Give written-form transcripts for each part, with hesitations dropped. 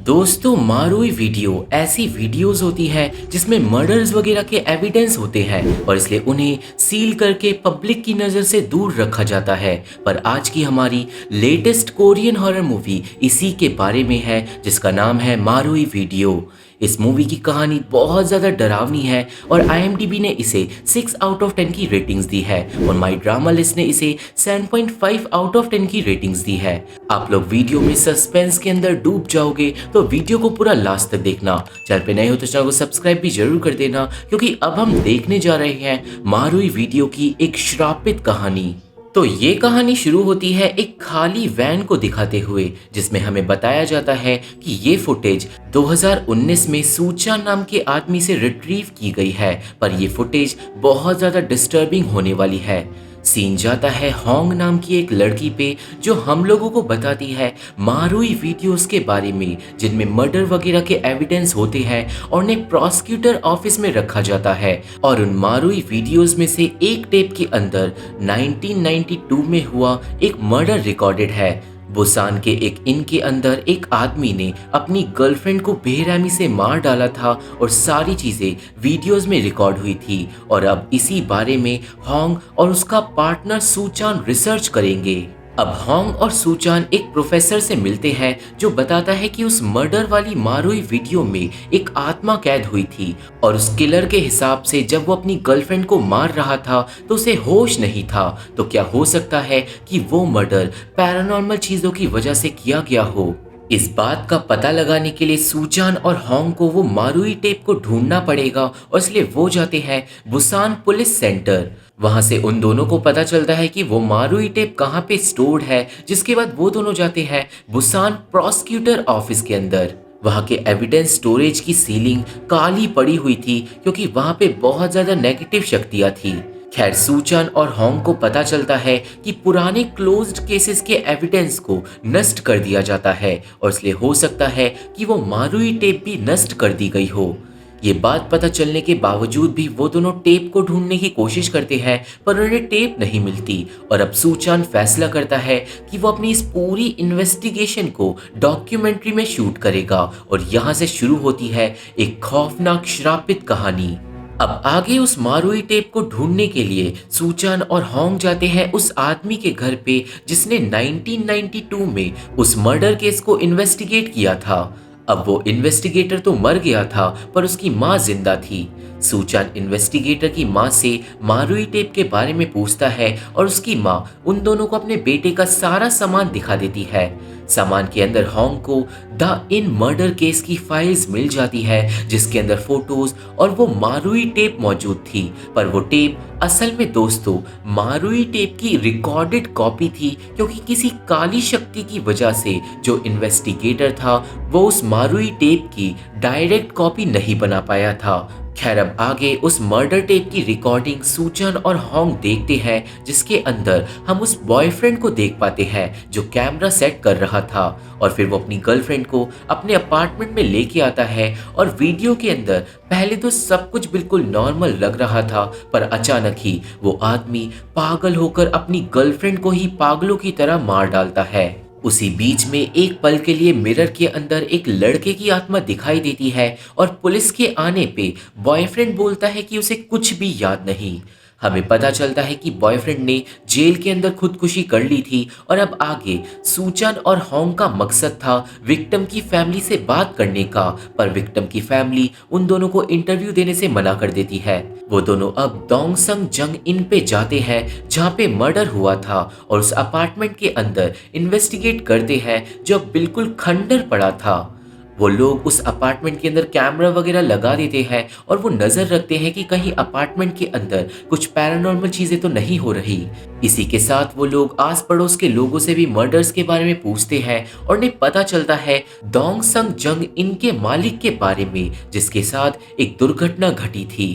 दोस्तों मारुई वीडियो ऐसी वीडियोस होती है जिसमें मर्डर्स वगैरह के एविडेंस होते हैं और इसलिए उन्हें सील करके पब्लिक की नज़र से दूर रखा जाता है। पर आज की हमारी लेटेस्ट कोरियन हॉरर मूवी इसी के बारे में है जिसका नाम है मारुई वीडियो। इस मूवी की कहानी बहुत ज़्यादा डरावनी है और IMDb ने इसे 6 आउट ऑफ 10 की रेटिंग्स दी है और माई ड्रामा लिस्ट ने इसे 7.5 आउट ऑफ 10 की रेटिंग्स दी है। आप लोग वीडियो में सस्पेंस के अंदर डूब जाओगे तो वीडियो को पूरा लास्ट तक देखना। चैनल पे नए हो तो चैनल को सब्सक्राइब भी जरूर कर देना क्योंकि अब हम देखने जा रहे हैं मारुई वीडियो की एक श्रापित कहानी। तो ये कहानी शुरू होती है एक खाली वैन को दिखाते हुए जिसमें हमें बताया जाता है कि ये फुटेज 2019 में सूचा नाम के आदमी से रिट्रीव की गई है। पर ये फुटेज बहुत ज़्यादा डिस्टर्बिंग होने वाली है। सीन जाता है होंग नाम की एक लड़की पे जो हम लोगों को बताती है मारुई वीडियोस के बारे में जिनमें मर्डर वगैरह के एविडेंस होते हैं और उन्हें प्रोसिक्यूटर ऑफिस में रखा जाता है। और उन मारुई वीडियोस में से एक टेप के अंदर 1992 में हुआ एक मर्डर रिकॉर्डेड है। बुसान के एक इन के अंदर एक आदमी ने अपनी गर्लफ्रेंड को बेरहमी से मार डाला था और सारी चीजें वीडियोस में रिकॉर्ड हुई थी। और अब इसी बारे में होंग और उसका पार्टनर सूचान रिसर्च करेंगे। अब होंग और सूचान एक प्रोफेसर से मिलते हैं जो बताता है कि उस मर्डर वाली मारुई वीडियो में एक आत्मा कैद हुई थी और उस किलर के हिसाब से जब वो अपनी गर्लफ्रेंड को मार रहा था तो उसे होश नहीं था। तो क्या हो सकता है कि वो मर्डर पैरानॉर्मल चीजों की वजह से किया गया हो? इस बात का पता लगाने के लिए सूचान और होंग को वो मारुई टेप को ढूंढना पड़ेगा और इसलिए वो जाते हैं बुसान पुलिस सेंटर। वहां से उन दोनों को पता चलता है कि वो मारुई टेप कहाँ पे स्टोर्ड है, जिसके बाद वो दोनों जाते हैं बुसान प्रोसिक्यूटर ऑफिस के अंदर। वहां के एविडेंस स्टोरेज की सीलिंग काली पड़ी हुई थी क्योंकि वहां पे बहुत ज्यादा नेगेटिव शक्तियां थी। खैर सूचान और होंग को पता चलता है कि पुराने क्लोज्ड केसेस के एविडेंस को नष्ट कर दिया जाता है और इसलिए हो सकता है कि वो मारुई टेप भी नष्ट कर दी गई हो। ये बात पता चलने के बावजूद भी वो दोनों टेप को ढूंढने की कोशिश करते हैं पर उन्हें टेप नहीं मिलती। और अब सूचान फैसला करता है कि वो अपनी इस पूरी इन्वेस्टिगेशन को डॉक्यूमेंट्री में शूट करेगा और यहाँ से शुरू होती है एक खौफनाक श्रापित कहानी। अब आगे उस मारुई टेप को ढूंढने के लिए सूचान और होंग जाते हैं उस आदमी के घर पे जिसने 1992 में उस मर्डर केस को इन्वेस्टिगेट किया था। अब वो इन्वेस्टिगेटर तो मर गया था पर उसकी माँ जिंदा थी। सूचान इन्वेस्टिगेटर की माँ से मारुई टेप के बारे में पूछता है और उसकी माँ उन दोनों को अपने बेटे का सारा सामान दिखा देती है। सामान के अंदर होंग को द इन मर्डर केस की फाइल्स मिल जाती है जिसके अंदर फोटोज और वो मारुई टेप मौजूद थी। पर वो टेप असल में दोस्तों मारुई टेप की रिकॉर्डेड कॉपी थी क्योंकि किसी काली शक्ति की वजह से जो इन्वेस्टिगेटर था वो उस मारुई टेप की डायरेक्ट कॉपी नहीं बना पाया था। खैर अब आगे उस मर्डर टेप की रिकॉर्डिंग सूचन और होंग देखते हैं जिसके अंदर हम उस बॉयफ्रेंड को देख पाते हैं जो कैमरा सेट कर रहा था। और फिर वो अपनी गर्लफ्रेंड को अपने अपार्टमेंट में लेके आता है और वीडियो के अंदर पहले तो सब कुछ बिल्कुल नॉर्मल लग रहा था पर अचानक ही वो आदमी पागल होकर अपनी गर्लफ्रेंड को ही पागलों की तरह मार डालता है। उसी बीच में एक पल के लिए मिरर के अंदर एक लड़के की आत्मा दिखाई देती है और पुलिस के आने पे बॉयफ्रेंड बोलता है कि उसे कुछ भी याद नहीं। हमें पता चलता है कि बॉयफ्रेंड ने जेल के अंदर खुदकुशी कर ली थी और अब आगे सूचन और होंग का मकसद था विक्टिम की फैमिली से बात करने का। पर विक्टिम की फैमिली उन दोनों को इंटरव्यू देने से मना कर देती है। वो दोनों अब दोंगसंग जंग इन पे जाते हैं जहाँ पे मर्डर हुआ था और उस अपार्टमेंट के अंदर इन्वेस्टिगेट करते हैं जो बिल्कुल खंडर पड़ा था। वो लोग उस अपार्टमेंट के अंदर कैमरा वगैरह लगा देते हैं और वो नजर रखते हैं कि कहीं अपार्टमेंट के अंदर कुछ पैरानॉर्मल चीजें तो नहीं हो रही। इसी के साथ वो लोग आस पड़ोस के लोगों से भी मर्डर्स के बारे में पूछते हैं और उन्हें पता चलता है दोंगसंग जंग इनके मालिक के बारे में जिसके साथ एक दुर्घटना घटी थी।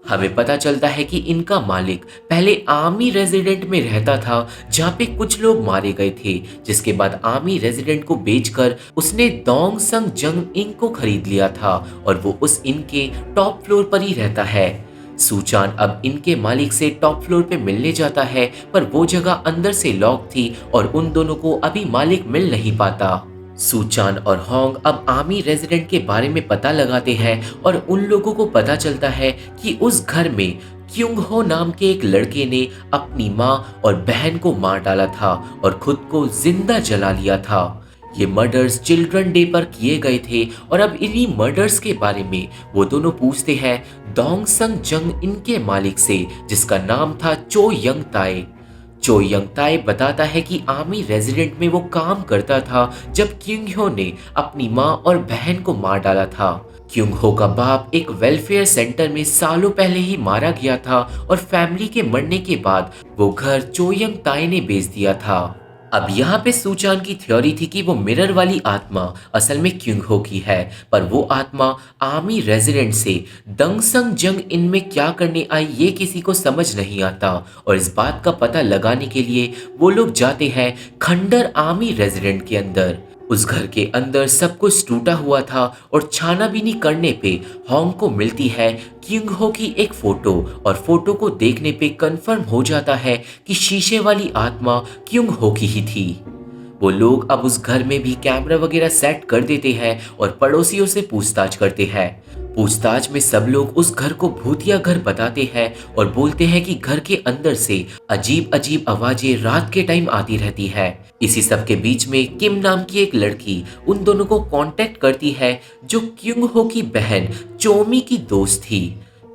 हमें पता चलता है कि इनका मालिक पहले आर्मी रेजिडेंट में रहता था जहाँ पे कुछ लोग मारे गए थे जिसके बाद आर्मी रेजिडेंट को बेचकर उसने दोंगसंग जंग इन को खरीद लिया था और वो उस इन के टॉप फ्लोर पर ही रहता है। सूचान अब इनके मालिक से टॉप फ्लोर पे मिलने जाता है पर वो जगह अंदर से लॉक थी और उन दोनों को अभी मालिक मिल नहीं पाता। सूचान और होंग अब आर्मी रेजिडेंट के बारे में पता लगाते हैं और उन लोगों को पता चलता है कि उस घर में क्युंग हो नाम के एक लड़के ने अपनी माँ और बहन को मार डाला था और खुद को जिंदा जला लिया था। ये मर्डर्स चिल्ड्रन डे पर किए गए थे और अब इन्हीं मर्डर्स के बारे में वो दोनों पूछते हैं डोंग संग जंग इनके मालिक से, जिसका नाम था चो यंग ताए। चो यंग ताए बताता है कि आर्मी रेजिडेंट में वो काम करता था जब क्युंग हो ने अपनी माँ और बहन को मार डाला था। क्युंग हो का बाप एक वेलफेयर सेंटर में सालों पहले ही मारा गया था और फैमिली के मरने के बाद वो घर चो यंग ताए ने बेच दिया था। अब यहाँ पे सूचान की थ्योरी थी कि वो मिरर वाली आत्मा असल में क्युंग हो की है, पर वो आत्मा आर्मी रेजिडेंट से दंग संग जंग इनमें क्या करने आई ये किसी को समझ नहीं आता और इस बात का पता लगाने के लिए वो लोग जाते हैं खंडर आर्मी रेजिडेंट के अंदर। उस घर के अंदर सब कुछ टूटा हुआ था और छानाबीनी करने पे होंग को मिलती है क्युंग हो की एक फोटो और फोटो को देखने पे कंफर्म हो जाता है कि शीशे वाली आत्मा क्युंग हो की ही थी। वो लोग अब उस घर में भी कैमरा वगैरह सेट कर देते हैं और पड़ोसियों से पूछताछ करते हैं। पूछताछ में सब लोग उस घर को भूतिया घर बताते हैं और बोलते हैं कि घर के अंदर से अजीब अजीब आवाजें रात के टाइम आती रहती है। इसी सब के बीच में किम नाम की एक लड़की उन दोनों को कांटेक्ट करती है जो क्युंग हो की बहन चोमी की दोस्त थी।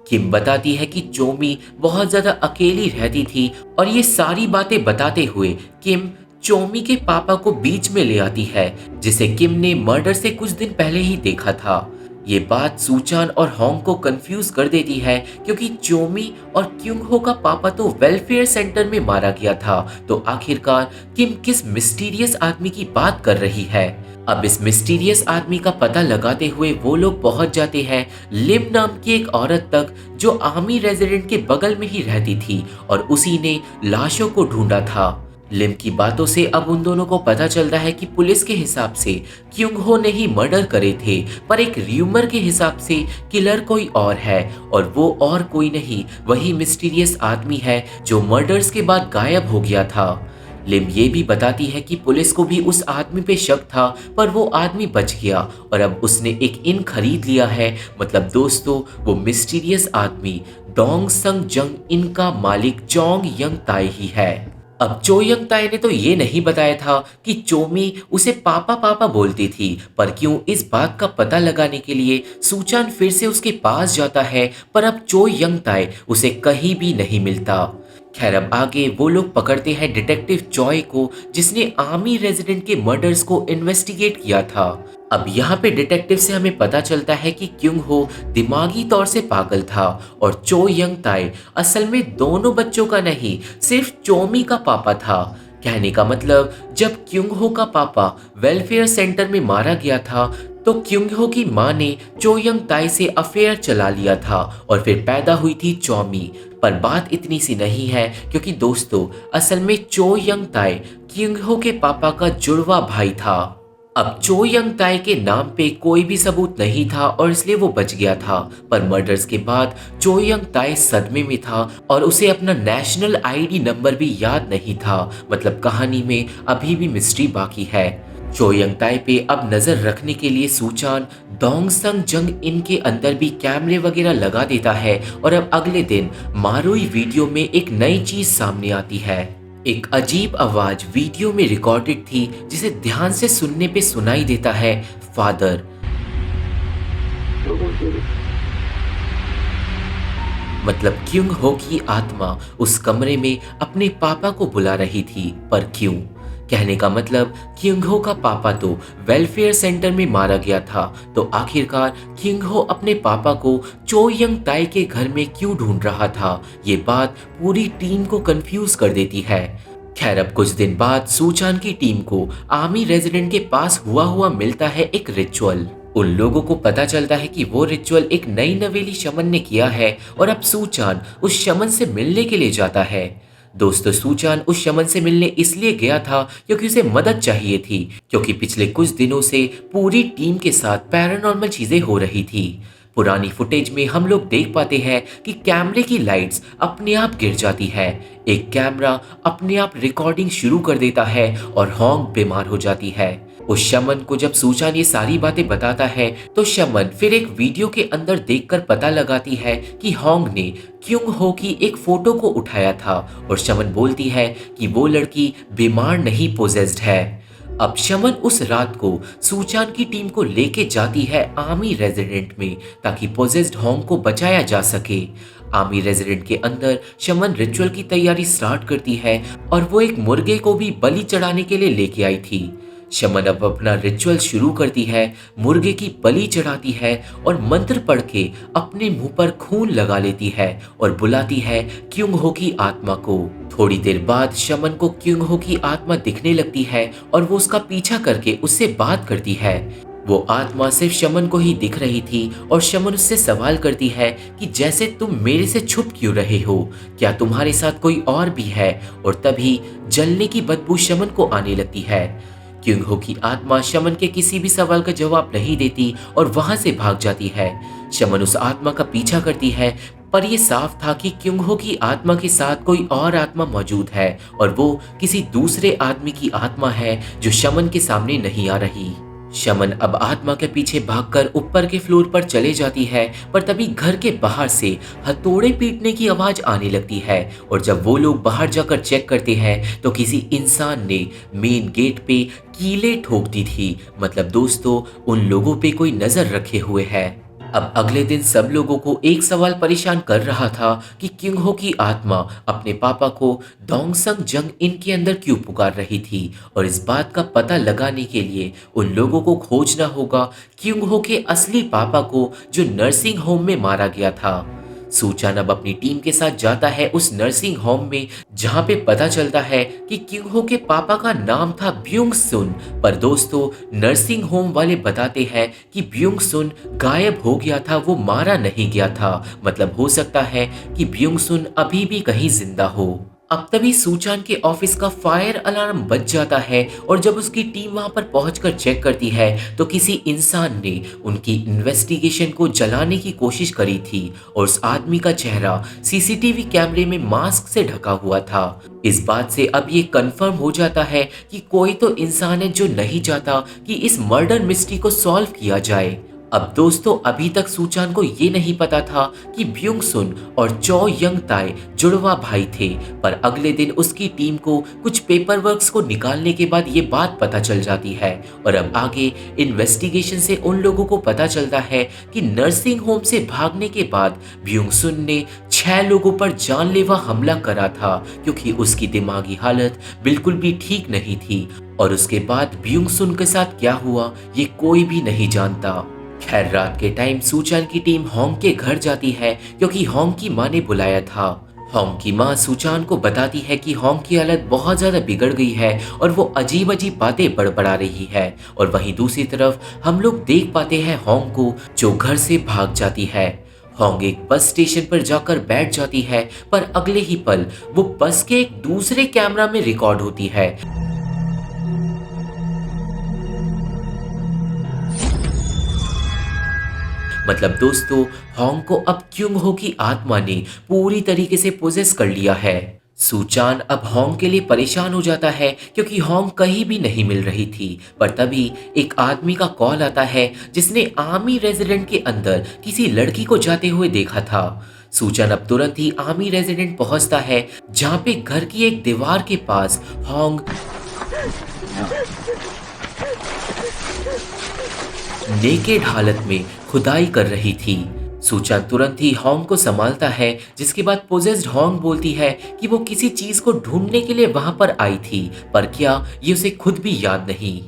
किम बताती है कि चोमी बहुत ज्यादा अकेली रहती थी और ये सारी बातें बताते हुए किम चोमी के पापा को बीच में ले आती है, जिसे किम ने मर्डर से कुछ दिन पहले ही देखा था। ये बात सूचान और होंग को कंफ्यूज कर देती है क्योंकि चोमी और क्युंग हो का पापा तो वेलफेयर सेंटर में मारा गया था, तो आखिरकार किम किस मिस्टीरियस आदमी की बात कर रही है। अब इस मिस्टीरियस आदमी का पता लगाते हुए वो लोग पहुंच जाते हैं लिम नाम की एक औरत तक जो आर्मी रेजिडेंट के बगल में ही रहती थी और उसी ने लाशों को ढूंढा था। लिम की बातों से अब उन दोनों को पता चलता है कि पुलिस के हिसाब से क्युंग हो ने ही मर्डर करे थे, पर एक र्यूमर के हिसाब से किलर कोई और है और वो और कोई नहीं वही मिस्टीरियस आदमी है जो मर्डर्स के बाद गायब हो गया था। लिम ये भी बताती है कि पुलिस को भी उस आदमी पे शक था, पर वो आदमी बच गया और अब उसने एक इन खरीद लिया है। मतलब दोस्तों वो मिस्टीरियस आदमी डोंग संग जंग इन का मालिक चोंग यंग ताए ही है। अब चो यंग ताए ने तो ये नहीं बताया था कि चोमी उसे पापा पापा बोलती थी, पर क्यों इस बात का पता लगाने के लिए सूचान फिर से उसके पास जाता है, पर अब चो यंग ताए उसे कहीं भी नहीं मिलता। खैर अब आगे वो लोग पकड़ते हैं डिटेक्टिव चॉय को, जिसने आर्मी रेजिडेंट के मर्डर्स को इन्वेस्टिगेट किया था। अब यहाँ पे डिटेक्टिव से हमें पता चलता है कि क्युंग हो दिमागी तौर से पागल था और चो यंग ताए असल में दोनों बच्चों का नहीं सिर्फ चोमी का पापा था। कहने का मतलब जब क्युंग हो का पापा वेलफेयर सेंटर में मारा गया था तो क्युंग हो की माँ ने चो यंग ताए से अफेयर चला लिया था और फिर पैदा हुई थी चोमी। पर बात इतनी सी नहीं है क्योंकि दोस्तों असल में चो यंग ताए क्युंग हो के पापा का जुड़वा भाई था। अब चो यंग ताए के नाम पे कोई भी सबूत नहीं था और इसलिए वो बच गया था, पर मर्डर्स के बाद चो यंग ताए सदमे में था और उसे अपना नेशनल आईडी नंबर भी याद नहीं था। मतलब कहानी में अभी भी मिस्ट्री बाकी है। चो यंग ताए पे अब नजर रखने के लिए सूचान डोंग संग जंग इनके अंदर भी कैमरे वगैरह लगा देता है और अब अगले दिन मारुई वीडियो में एक नई चीज सामने आती है। एक अजीब आवाज वीडियो में रिकॉर्डेड थी जिसे ध्यान से सुनने पे सुनाई देता है फादर। मतलब क्युंग हो की आत्मा उस कमरे में अपने पापा को बुला रही थी, पर क्यों? कहने का मतलब क्युंग हो का पापा तो वेलफेयर सेंटर में मारा गया था, तो आखिरकार क्युंग हो अपने पापा को चो यंग ताए के घर में क्यों ढूंढ रहा था? ये बात पूरी टीम को कंफ्यूज कर देती है। खैर अब कुछ दिन बाद सूचान की टीम को आर्मी रेजिडेंट के पास हुआ मिलता है एक रिचुअल। उन लोगों को पता चलता है कि वो रिचुअल एक नई नवेली शमन ने किया है और अब सूचान उस शमन से मिलने के लिए जाता है। दोस्तों सूचान उस शमन से मिलने इसलिए गया था क्योंकि उसे मदद चाहिए थी, क्योंकि पिछले कुछ दिनों से पूरी टीम के साथ पैरानॉर्मल चीजें हो रही थी। पुरानी फुटेज में हम लोग देख पाते हैं कि कैमरे की लाइट्स अपने आप गिर जाती है, एक कैमरा अपने आप रिकॉर्डिंग शुरू कर देता है और होंग बीमार हो जाती है। उस शमन को जब सूचान ये सारी बातें बताता है तो शमन फिर एक वीडियो के अंदर देखकर पता लगाती है कि होंग ने क्युंग हो की एक फोटो को उठाया था और शमन बोलती है कि वो लड़की बीमार नहीं पोजेस्ड है। अब शमन उस रात को सूचान की टीम को लेके जाती है आर्मी रेजिडेंट में ताकि पोजेस्ड होंग को बचाया जा सके। आर्मी रेजिडेंट के अंदर शमन रिचुअल की तैयारी स्टार्ट करती है और वो एक मुर्गे को भी बलि चढ़ाने के लिए लेके आई थी। शमन अब अपना रिचुअल शुरू करती है, मुर्गे की बलि चढ़ाती है और मंत्र पढ़ के अपने मुंह पर खून लगा लेती है और बुलाती है क्युंग हो की आत्मा को। थोड़ी देर बाद शमन को क्युंग हो की आत्मा दिखने लगती है और वो उसका पीछा करके उससे बात करती है। वो आत्मा सिर्फ शमन को ही दिख रही थी और शमन उससे सवाल करती है कि जैसे तुम मेरे से छुप क्यों रहे हो, क्या तुम्हारे साथ कोई और भी है? और तभी जलने की बदबू शमन को आने लगती है। क्युंग हो की आत्मा शमन के किसी भी सवाल का जवाब नहीं देती और वहां से भाग जाती है। शमन उस आत्मा का पीछा करती है पर यह साफ था कि क्युंग हो की आत्मा के साथ कोई और आत्मा मौजूद है और वो किसी दूसरे आदमी की आत्मा है जो शमन के सामने नहीं आ रही। शमन अब आत्मा के पीछे भागकर ऊपर के फ्लोर पर चले जाती है पर तभी घर के बाहर से हथौड़े पीटने की आवाज आने लगती है और जब वो लोग बाहर जाकर चेक करते हैं तो किसी इंसान ने मेन गेट पे कीले ठोक दी थी। मतलब दोस्तों उन लोगों पे कोई नजर रखे हुए है। अब अगले दिन सब लोगों को एक सवाल परेशान कर रहा था कि क्युंग हो की आत्मा अपने पापा को दोंगसंग जंग इन के अंदर क्यों पुकार रही थी और इस बात का पता लगाने के लिए उन लोगों को खोजना होगा क्युंग हो के असली पापा को जो नर्सिंग होम में मारा गया था। सूचान अब अपनी टीम के साथ जाता है उस नर्सिंग होम में जहां पे पता चलता है कि क्युंग हो के पापा का नाम था ब्यूंग सुन। पर दोस्तों नर्सिंग होम वाले बताते हैं कि ब्यूंग सुन गायब हो गया था, वो मारा नहीं गया था। मतलब हो सकता है कि ब्यूंग सुन अभी भी कहीं जिंदा हो। अब तभी सूचान के ऑफिस का फायर अलार्म बज जाता है और जब उसकी टीम वहां पर पहुंचकर चेक करती है तो किसी इंसान ने उनकी इन्वेस्टिगेशन को जलाने की कोशिश करी थी और उस आदमी का चेहरा सीसीटीवी कैमरे में मास्क से ढका हुआ था। इस बात से अब ये कंफर्म हो जाता है कि कोई तो इंसान है जो नहीं चाहता कि इस मर्डर मिस्ट्री को सॉल्व किया जाए। अब दोस्तों अभी तक सूचान को ये नहीं पता था कि ब्यूंग सुन और चो यंग ताई जुड़वा भाई थे, पर अगले दिन उसकी टीम को कुछ पेपर वर्क्स को निकालने के बाद ये बात पता चल जाती है और अब आगे इन्वेस्टिगेशन से उन लोगों को पता चलता है कि नर्सिंग होम से भागने के बाद ब्यूंग सुन ने 6 लोगों पर जानलेवा हमला करा था क्योंकि उसकी दिमागी हालत बिल्कुल भी ठीक नहीं थी और उसके बाद ब्यूंग सुन के साथ क्या हुआ ये कोई भी नहीं जानता। खैर रात के टाइम सूचान की टीम होंग के घर जाती है क्योंकि होंग की माँ ने बुलाया था। होंग की माँ सूचान को बताती है कि होंग की हालत बहुत ज्यादा बिगड़ गई है और वो अजीब अजीब बातें बड़बड़ा रही है और वहीं दूसरी तरफ हम लोग देख पाते हैं होंग को जो घर से भाग जाती है। होंग एक बस स्टेशन पर जाकर बैठ जाती है पर अगले ही पल वो बस के एक दूसरे कैमरा में रिकॉर्ड होती है। मतलब दोस्तों होंग को अब क्युंग हो की आत्मा ने पूरी तरीके से पोजेस कर लिया है। सूचान अब होंग के लिए परेशान हो जाता है क्योंकि होंग कहीं भी नहीं मिल रही थी, पर तभी एक आदमी का कॉल आता है जिसने आर्मी रेजिडेंट के अंदर किसी लड़की को जाते हुए देखा था। सूचान अब तुरंत ही आर्मी रेजिडेंट पहुंचता है जहां पे घर की एक दीवार के पास होंग नेकेड हालत में खुदाई कर रही थी। सूचान तुरंत ही होंग को संभालता है जिसके बाद पोजेस्ड होंग बोलती है कि वो किसी चीज को ढूंढने के लिए वहां पर आई थी, पर क्या ये उसे खुद भी याद नहीं।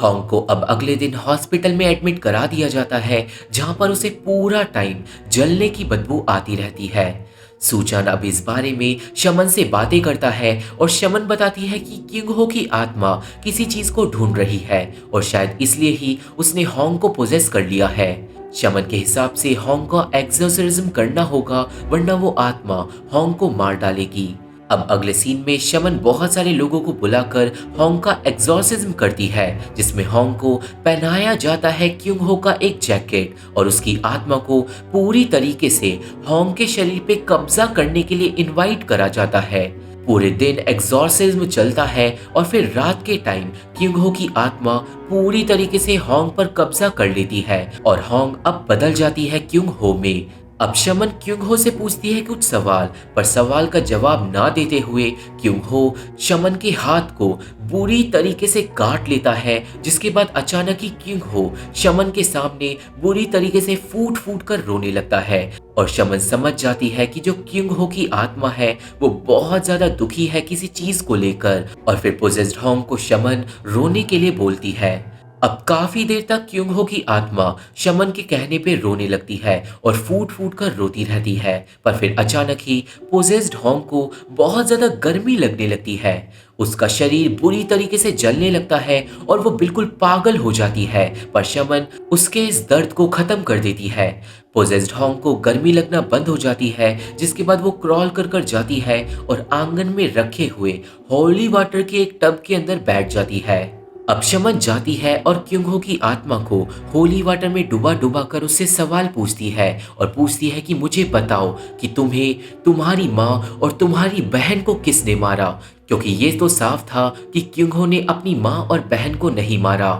होंग को अब अगले दिन हॉस्पिटल में एडमिट करा दिया जाता है जहां पर उसे पूरा टाइम जलने की बदबू आती रहती है। सूचान अब इस बारे में शमन से बातें करता है और शमन बताती है कि क्युंग हो की आत्मा किसी चीज को ढूंढ रही है और शायद इसलिए ही उसने होंग को पोजेस कर लिया है। शमन के हिसाब से होंग का एक्सोर्सिज्म करना होगा वरना वो आत्मा होंग को मार डालेगी। अब अगले सीन में शमन बहुत सारे लोगों को बुलाकर होंग का एक्सोर्सिज्म करती है जिसमें होंग को पहनाया जाता है क्युंग हो का एक जैकेट और उसकी आत्मा को पूरी तरीके से होंग के शरीर पे कब्जा करने के लिए इनवाइट करा जाता है। पूरे दिन एग्जॉर्सिज्म चलता है और फिर रात के टाइम क्योंग हो की आत्मा पूरी तरीके से होंग पर कब्जा कर लेती है और होंग अब बदल जाती है क्योंग हो में। अब शमन क्योंग हो से पूछती है कुछ सवाल, पर सवाल का जवाब ना देते हुए क्योंग हो शमन के हाथ को बुरी तरीके से काट लेता है, जिसके बाद अचानक ही क्योंग हो शमन के सामने बुरी तरीके से फूट फूट कर रोने लगता है और शमन समझ जाती है कि जो क्योंग हो की आत्मा है वो बहुत ज्यादा दुखी है किसी चीज को लेकर। और फिर पोजेस्ड होंग को शमन रोने के लिए बोलती है। अब काफी देर तक क्योंग हो की आत्मा शमन के कहने पे रोने लगती है और फूट फूट कर रोती रहती है, पर फिर अचानक ही पोजेस्ड होंग को बहुत ज्यादा गर्मी लगने लगती है। उसका शरीर बुरी तरीके से जलने लगता है और वो बिल्कुल पागल हो जाती है, पर शमन उसके इस दर्द को खत्म कर देती है। पोजेस्ड होंग को गर्मी लगना बंद हो जाती है, जिसके बाद वो क्रॉल कर कर जाती है और आंगन में रखे हुए होली वाटर के एक टब के अंदर बैठ जाती है। अब शमन जाती है और क्योंग हो की आत्मा को होली वाटर में डुबा डुबा कर उससे सवाल पूछती है और पूछती है कि मुझे बताओ कि तुम्हें तुम्हारी माँ और तुम्हारी बहन को किसने मारा, क्योंकि ये तो साफ था कि क्योंग हो ने अपनी माँ और बहन को नहीं मारा।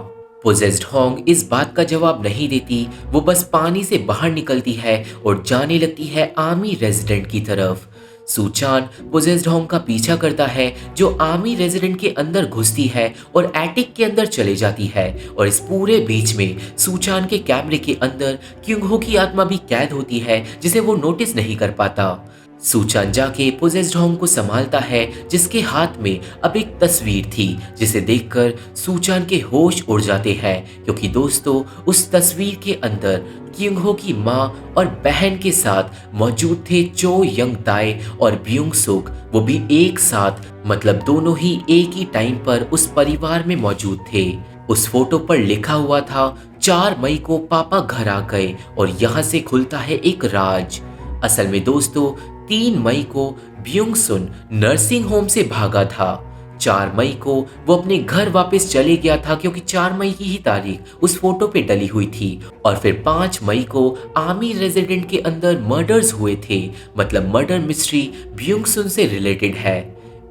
पोजेस्ड होंग इस बात का जवाब नहीं देती, वो बस पानी से बाहर निकलती है और जाने लगती है आर्मी रेजिडेंट की तरफ। सूचान पोजेस्ड होंग का पीछा करता है, जो आर्मी रेजिडेंट के अंदर घुसती है और एटिक के अंदर चले जाती है और इस पूरे बीच में सूचान के कैमरे के अंदर क्योंग हो की आत्मा भी कैद होती है, जिसे वो नोटिस नहीं कर पाता। सूचान जाके पोजेस्ड होंग को संभालता है, जिसके हाथ में अब एक तस्वीर थी, जिसे देखकर सूचान के होश उड़ जाते हैं, क्योंकि दोस्तों उस तस्वीर के अंदर क्योंग हो की माँ और बहन के साथ मौजूद थे चो यंग ताई और ब्यूंग सुक, वो भी एक साथ, मतलब दोनों ही एक ही टाइम पर उस परिवार में मौजूद थे। उस फोटो पर लिखा हुआ था 4 मई को पापा घर आ गए और यहाँ से खुलता है एक राज। असल में दोस्तों 3 मई को ब्यूंग सुन नर्सिंग होम से भागा था। 4 मई को वो अपने घर वापस चले गया था, क्योंकि 4 मई की ही तारीख उस फोटो पे डली हुई थी। और फिर 5 मई को आर्मी रेजिडेंट के अंदर मर्डर्स हुए थे, मतलब मर्डर मिस्ट्री ब्यूंग सुन से रिलेटेड है।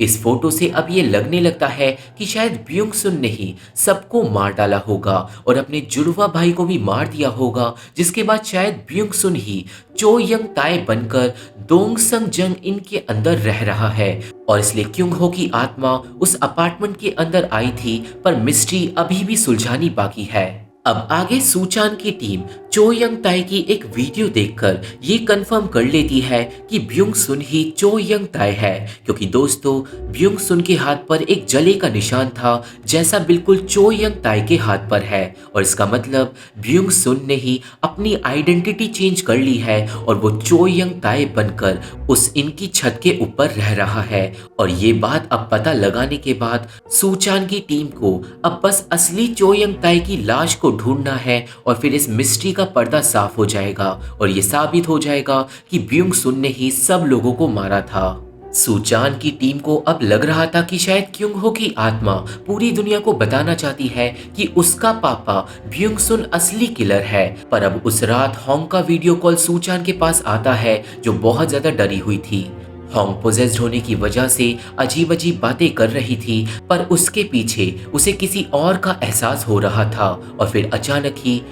इस फोटो से अब ये लगने लगता है कि शायद ब्यूंग सुन ने ही सबको मार डाला होगा और अपने जुड़वा भाई को भी मार दिया होगा, जिसके बाद शायद ब्यूंग सुन ही चो यंग ताई बनकर दोंगसंग जंग इनके अंदर रह रहा है और इसलिए क्योंग हो की आत्मा उस अपार्टमेंट के अंदर आई थी, पर मिस्ट्री अभी भी सुलझानी बाकी है। अब आगे सूचान की टीम चो यंग ताई की एक वीडियो देखकर ये कंफर्म कर लेती है कि ब्यूंग सुन ही चो यंग ताई है, क्योंकि दोस्तों ब्यूंग सुन के हाथ पर एक जले का निशान था, जैसा बिल्कुल चो यंग ताई के हाथ पर है, और इसका मतलब ब्यूंग सुन ने ही अपनी आइडेंटिटी चेंज कर ली है और वो चो यंग ताई बनकर उस इनकी छत के ऊपर रह रहा है। और ये बात अब पता लगाने के बाद सूचान की टीम को अब बस असली चो यंग ताई की लाश को ढूंढना है और फिर इस मिस्ट्री का पर्दा साफ हो जाएगा और ये साबित हो जाएगा कि ब्यूंग सुन ने ही सब लोगों को मारा था। सूचान की टीम को अब लग रहा था कि शायद क्योंग हो की आत्मा पूरी दुनिया को बताना चाहती है कि उसका पापा ब्यूंग सुन असली किलर है, पर अब उस रात होंग का वीडियो कॉल सूचान के पास आता है, जो बहुत ज्यादा डरी हुई थी। होंग पोजेस्ड होने की वजह से अजीब अजीब बातें कर रही थी, पर उसके पीछे उसे किसी और का एहसास हो रहा था और फिर अचानक ही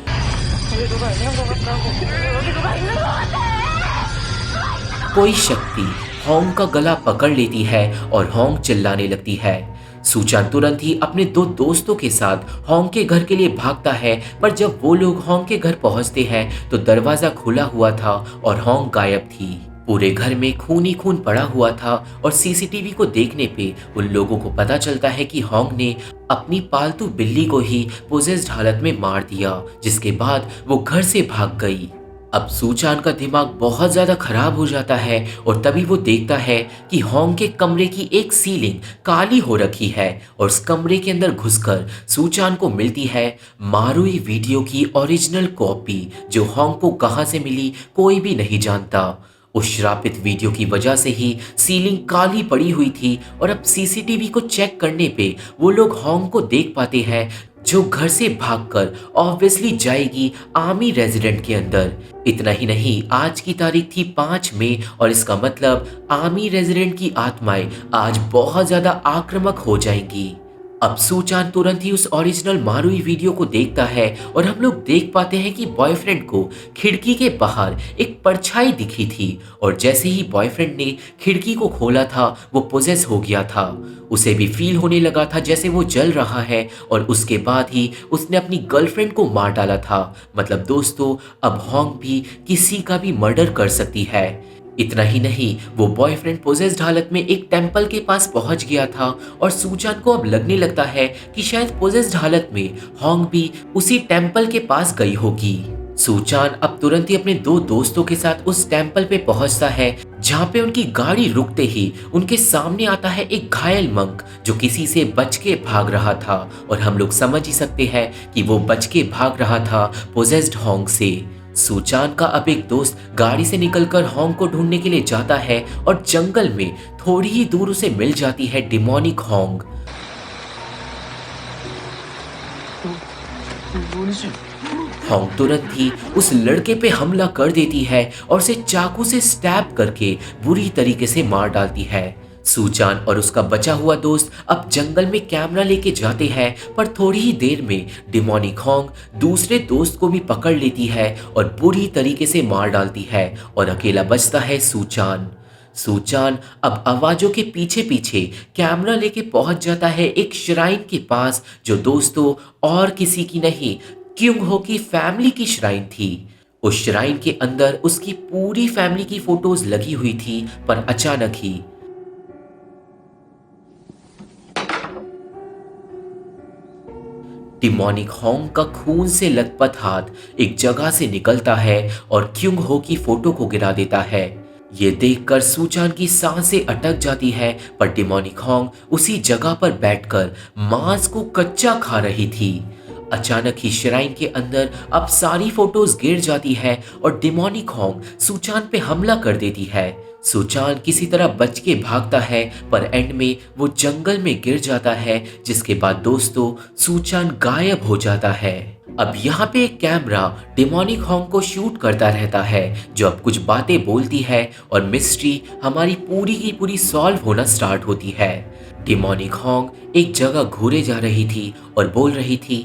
कोई शक्ति होंग का गला पकड़ लेती है और होंग चिल्लाने लगती है। सूचान तुरंत ही अपने 2 दोस्तों के साथ होंग के घर के लिए भागता है, पर जब वो लोग होंग के घर पहुंचते हैं तो दरवाजा खुला हुआ था और होंग गायब थी। पूरे घर में खून ही खून पड़ा हुआ था और सीसीटीवी को देखने पे उन लोगों को पता चलता है कि होंग ने अपनी पालतू बिल्ली को ही पोजेस्ड हालत में मार दिया, जिसके बाद वो घर से भाग गई। अब सूचान का दिमाग बहुत ज्यादा खराब हो जाता है और तभी वो देखता है कि होंग के कमरे की एक सीलिंग काली हो रखी है और उस कमरे के अंदर घुसकर सूचान को मिलती है मारुई वीडियो की ओरिजिनल कॉपी, जो होंग को कहां से मिली कोई भी नहीं जानता। उस श्रापित वीडियो की वजह से ही सीलिंग काली पड़ी हुई थी और अब सीसीटीवी को चेक करने पे वो लोग होंग को देख पाते हैं, जो घर से भागकर ऑब्वियसली जाएगी आर्मी रेजिडेंट के अंदर। इतना ही नहीं, आज की तारीख थी 5 मई और इसका मतलब आर्मी रेजिडेंट की आत्माएं आज बहुत ज्यादा आक्रामक हो जाएंगी। अब सूचान तुरंत ही उस ओरिजिनल मारुई वीडियो को देखता है और हम लोग देख पाते हैं कि बॉयफ्रेंड को खिड़की के बाहर एक परछाई दिखी थी और जैसे ही बॉयफ्रेंड ने खिड़की को खोला था वो पोजेस हो गया था। उसे भी फील होने लगा था जैसे वो जल रहा है और उसके बाद ही उसने अपनी गर्लफ्रेंड को मार डाला था। मतलब दोस्तों, अब हॉन्ग भी किसी का भी मर्डर कर सकती है। इतना ही नहीं, वो बॉयफ्रेंड पोजेस्ड हालत में एक टेंपल के पास पहुंच गया था और सूचान को अब लगने लगता है कि शायद पोजेस्ड हालत में हॉन्ग भी उसी टेंपल के पास गई होगी। सूचान अब तुरंत ही अपने 2 दोस्तों के साथ उस टेंपल पे पहुंचता है जहां पे उनकी गाड़ी रुकते ही उनके सामने आता है एक घायल मंक जो किसी से बच के भाग रहा था और हम लोग समझ ही सकते हैं कि वो बच के भाग रहा था पोजेस्ड हॉन्ग से। सूचान का अब एक दोस्त गाड़ी से निकलकर हॉन्ग को ढूंढने के लिए जाता है और जंगल में थोड़ी ही दूर उसे मिल जाती है डिमोनिक हॉन्ग। हॉन्ग तुरंत ही उस लड़के पे हमला कर देती है और उसे चाकू से स्टैब करके बुरी तरीके से मार डालती है। सूचान और उसका बचा हुआ दोस्त अब जंगल में कैमरा लेके जाते हैं, पर थोड़ी ही देर में डिमोनिक हॉन्ग दूसरे दोस्त को भी पकड़ लेती है और बुरी तरीके से मार डालती है और अकेला बचता है सूचान। सूचान अब आवाजों के पीछे पीछे कैमरा लेके पहुंच जाता है एक श्राइन के पास जो दोस्तों और किसी की नहीं, क्युंग हो की फैमिली की श्राइन थी। उस श्राइन के अंदर उसकी पूरी फैमिली की फोटोज लगी हुई थी, पर अचानक ही डिमोनिक हॉन्ग का खून से लथपथ हाथ एक जगह से निकलता है और क्युंग हो की फोटो को गिरा देता है। ये देखकर सूचान की सांसें अटक जाती है, पर डिमोनिक हॉन्ग उसी जगह पर बैठकर मांस को कच्चा खा रही थी। अचानक ही श्राइन के अंदर अब सारी फोटोज गिर जाती है और डिमोनिक हॉन्ग सूचान पे हमला कर देती है। सूचान किसी तरह बच के भागता है, पर एंड में वो जंगल में गिर जाता है, जिसके बाद दोस्तों सूचान गायब हो जाता है। अब यहाँ पे एक कैमरा डिमोनिक हॉन्ग को शूट करता रहता है जो अब कुछ बातें बोलती है और मिस्ट्री हमारी पूरी की पूरी सॉल्व होना स्टार्ट होती है। डिमोनिक हॉन्ग एक जगह घूरे जा रही थी और बोल रही थी,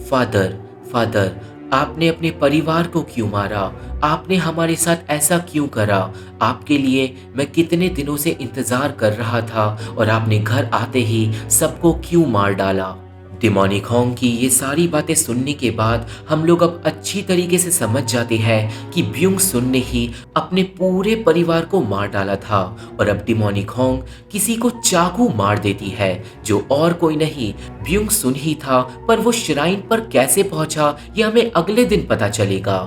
फादर फादर, आपने अपने परिवार को क्यों मारा? आपने हमारे साथ ऐसा क्यों करा? आपके लिए मैं कितने दिनों से इंतजार कर रहा था और आपने घर आते ही सबको क्यों मार डाला? डिमोनिक हॉन्ग की ये सारी बातें सुनने के बाद हम लोग अब अच्छी तरीके से समझ जाते हैं कि ब्यूंग सुन ने ही अपने पूरे परिवार को मार डाला था और अब डिमोनिक हॉन्ग किसी को चाकू मार देती है जो और कोई नहीं ब्यूंग सुन ही था। पर वो श्राइन पर कैसे पहुंचा ये हमें अगले दिन पता चलेगा।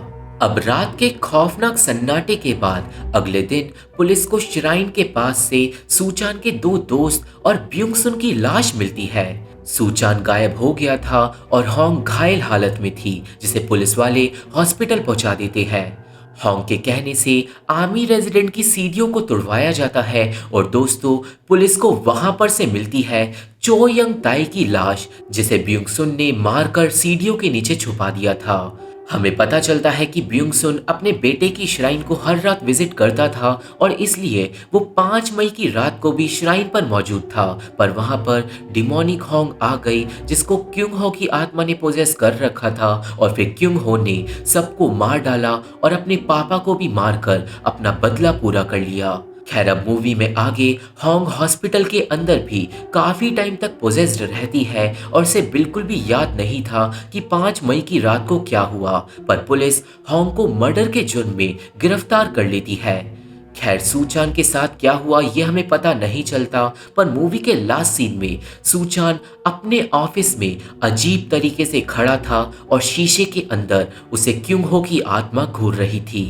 अब रात के खौफनाक सन्नाटे के बाद अगले दिन पुलिस को श्राइन के पास से सूचान के 2 दोस्त और ब्यूंग सुन की लाश मिलती है। सूचान गायब हो गया था और हॉन्ग घायल हालत में थी, जिसे पुलिस वाले हॉस्पिटल पहुंचा देते हैं। हॉन्ग के कहने से आर्मी रेजिडेंट की सीढ़ियों को तुड़वाया जाता है और दोस्तों पुलिस को वहां पर से मिलती है चो यंग ताई की लाश, जिसे ब्यूंग सुन ने मारकर सीढ़ियों के नीचे छुपा दिया था। हमें पता चलता है कि ब्यूंग सुन अपने बेटे की श्राइन को हर रात विजिट करता था और इसलिए वो 5 मई की रात को भी श्राइन पर मौजूद था, पर वहां पर डिमोनिक हॉन्ग आ गई जिसको क्युंग हो की आत्मा ने पोजेस कर रखा था और फिर क्युंग हो ने सबको मार डाला और अपने पापा को भी मारकर अपना बदला पूरा कर लिया। खैर अब मूवी में आगे हॉन्ग हॉस्पिटल के अंदर भी काफी टाइम तक पोजेस्ड रहती है और उसे बिल्कुल भी याद नहीं था कि 5 मई की रात को क्या हुआ, पर पुलिस हॉन्ग को मर्डर के जुर्म में गिरफ्तार कर लेती है। खैर सूचान के साथ क्या हुआ ये हमें पता नहीं चलता, पर मूवी के लास्ट सीन में सूचान अपने ऑफिस में अजीब तरीके से खड़ा था और शीशे के अंदर उसे क्युंग हो की आत्मा घूर रही थी।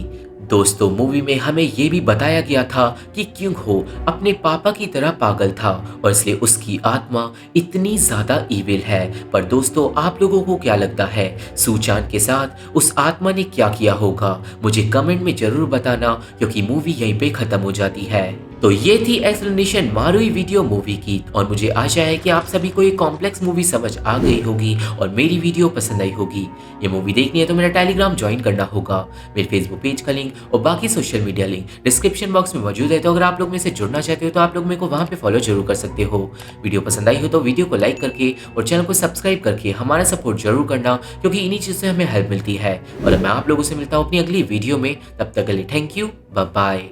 दोस्तों मूवी में हमें ये भी बताया गया था कि क्युंग हो अपने पापा की तरह पागल था और इसलिए उसकी आत्मा इतनी ज्यादा ईविल है। पर दोस्तों आप लोगों को क्या लगता है सूचान के साथ उस आत्मा ने क्या किया होगा? मुझे कमेंट में जरूर बताना, क्योंकि मूवी यहीं पे खत्म हो जाती है। तो ये थी एक्सप्लेनेशन मारुई वीडियो मूवी की और मुझे आशा है कि आप सभी को ये कॉम्प्लेक्स मूवी समझ आ गई होगी और मेरी वीडियो पसंद आई होगी। ये मूवी देखनी है तो मेरा टेलीग्राम ज्वाइन करना होगा। मेरे फेसबुक पेज का लिंक और बाकी social media link description box में मौजूद है, तो अगर आप लोग में से जुड़ना चाहते हो तो आप लोग मेरे को वहाँ पे फॉलो जरूर कर सकते हो। वीडियो पसंद आई हो तो वीडियो को लाइक करके और चैनल को सब्सक्राइब करके हमारा सपोर्ट जरूर करना, क्योंकि इन्हीं चीज़ से हमें हेल्प मिलती है। और मैं आप लोगों से मिलता हूँ अपनी अगली वीडियो में, तब तक के लिए थैंक यू, बाय बाय।